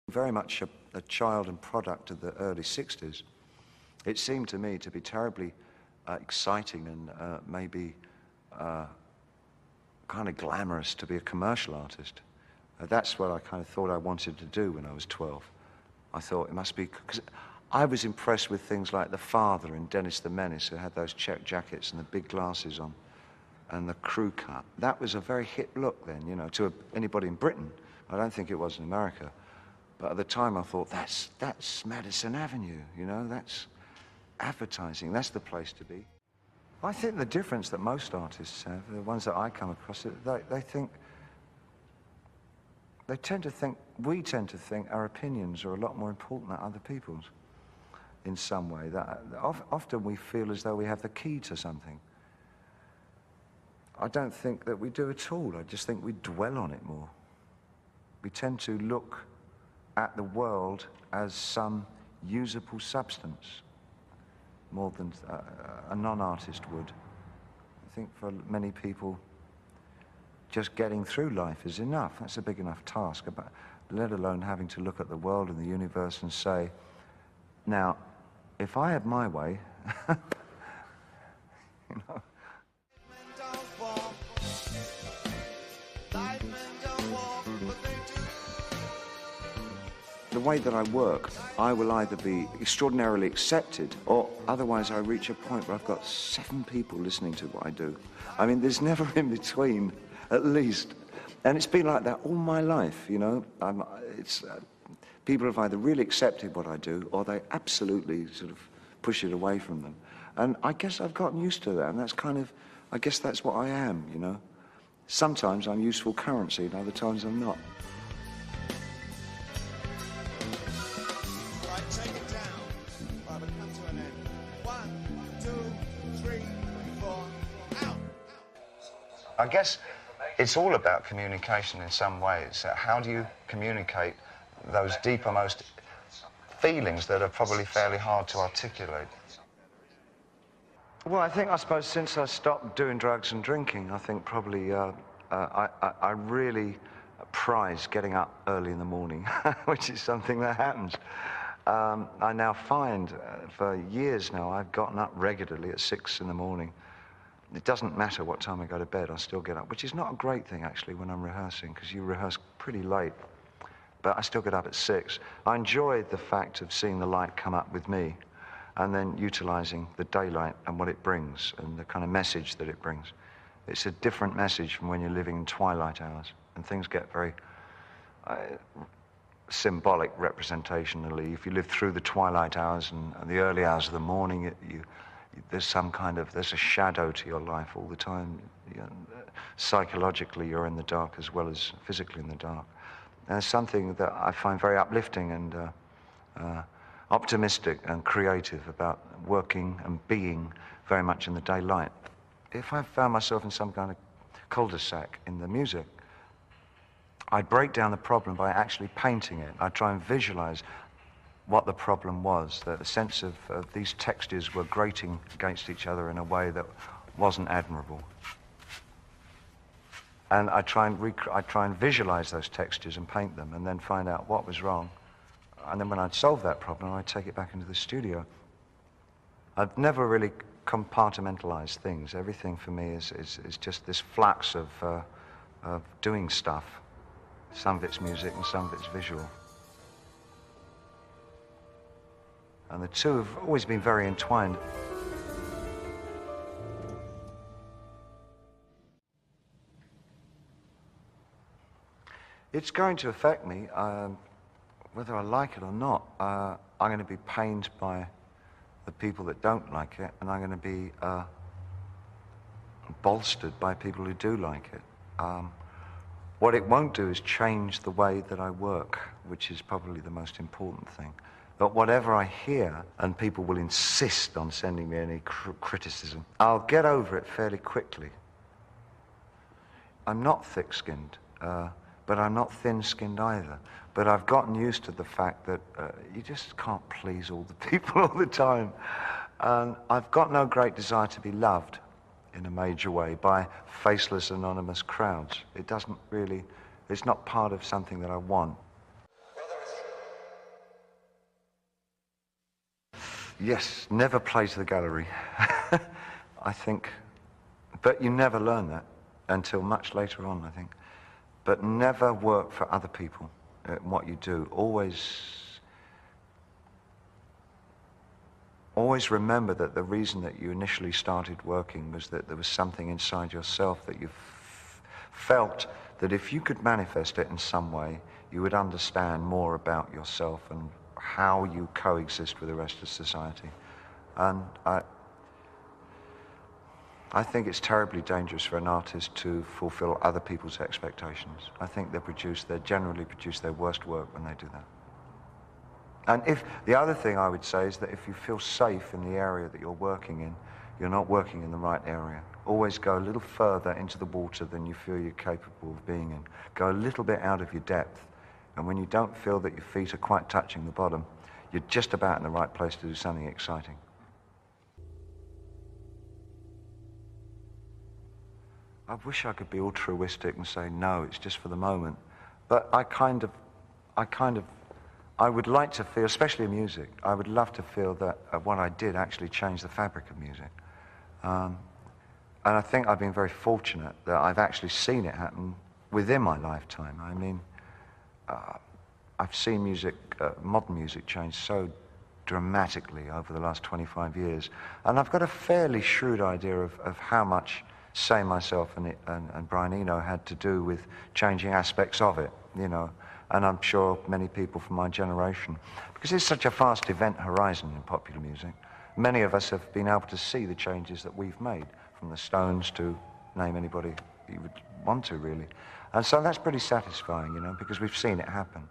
Very much a child and product of the early 60s. It seemed to me to be terribly exciting and maybe kind of glamorous to be a commercial artist. That's what I kind of thought I wanted to do when I was 12. I thought it must be, because I was impressed with things like the father in Dennis the Menace, who had those check jackets and the big glasses on, and the crew cut. That was a very hip look then, you know, to anybody in Britain. I don't think it was in America. But at the time I thought, that's Madison Avenue, you know, that's advertising, that's the place to be. I think the difference that most artists have, the ones that I come across, we tend to think our opinions are a lot more important than other people's in some way. That often we feel as though we have the key to something. I don't think that we do at all. I just think we dwell on it more. We tend to look at the world as some usable substance more than a non-artist would. I think for many people, just getting through life is enough. That's a big enough task, let alone having to look at the world and the universe and say, now, if I had my way, you know. The way that I work, I will either be extraordinarily accepted, or otherwise I reach a point where I've got 7 people listening to what I do. I mean, there's never in between, at least. And it's been like that all my life, you know. People have either really accepted what I do, or they absolutely sort of push it away from them. And I guess I've gotten used to that, and that's kind of, I guess that's what I am, you know. Sometimes I'm useful currency, and other times I'm not. Take it down. Right, but come to an end. 1, 2, 3, 4, out. I guess it's all about communication in some ways. How do you communicate those deepermost feelings that are probably fairly hard to articulate? Well, I suppose since I stopped doing drugs and drinking, I think probably I really prize getting up early in the morning, which is something that happens. I now find, for years now, I've gotten up regularly at 6 in the morning. It doesn't matter what time I go to bed, I still get up, which is not a great thing, actually, when I'm rehearsing, because you rehearse pretty late. But I still get up at 6. I enjoy the fact of seeing the light come up with me, and then utilizing the daylight and what it brings, and the kind of message that it brings. It's a different message from when you're living in twilight hours, and things get very symbolic representationally. If you live through the twilight hours and the early hours of the morning, there's a shadow to your life all the time. Psychologically, you're in the dark as well as physically in the dark. And it's something that I find very uplifting and optimistic and creative about working and being very much in the daylight. If I found myself in some kind of cul-de-sac in the music, I'd break down the problem by actually painting it. I'd try and visualize what the problem was, that the sense of these textures were grating against each other in a way that wasn't admirable. And I try and visualize those textures and paint them, and then find out what was wrong. And then when I'd solve that problem, I'd take it back into the studio. I've never really compartmentalized things. Everything for me is just this flux of doing stuff. Some of it's music and some of it's visual. And the two have always been very entwined. It's going to affect me, whether I like it or not. I'm going to be pained by the people that don't like it, and I'm going to be bolstered by people who do like it. What it won't do is change the way that I work, which is probably the most important thing. But whatever I hear, and people will insist on sending me any criticism, I'll get over it fairly quickly. I'm not thick-skinned, but I'm not thin-skinned either. But I've gotten used to the fact that you just can't please all the people all the time. And I've got no great desire to be loved in a major way by faceless, anonymous crowds. It doesn't really, it's not part of something that I want. Well, there is Yes, never play to the gallery. I think, but you never learn that until much later on, I think. But never work for other people at what you do. Always remember that the reason that you initially started working was that there was something inside yourself that you felt that if you could manifest it in some way, you would understand more about yourself and how you coexist with the rest of society. And I think it's terribly dangerous for an artist to fulfill other people's expectations. I think they generally produce their worst work when they do that. And the other thing I would say is that if you feel safe in the area that you're working in, you're not working in the right area. Always go a little further into the water than you feel you're capable of being in. Go a little bit out of your depth. And when you don't feel that your feet are quite touching the bottom, you're just about in the right place to do something exciting. I wish I could be altruistic and say, no, it's just for the moment. But I would like to feel, especially in music, I would love to feel that what I did actually changed the fabric of music. And I think I've been very fortunate that I've actually seen it happen within my lifetime. I mean, I've seen music, modern music, change so dramatically over the last 25 years. And I've got a fairly shrewd idea of how much, say, myself and Brian Eno had to do with changing aspects of it, you know. And I'm sure many people from my generation, because it's such a fast event horizon in popular music, many of us have been able to see the changes that we've made, from the Stones to name anybody you would want to, really. And so that's pretty satisfying, you know, because we've seen it happen.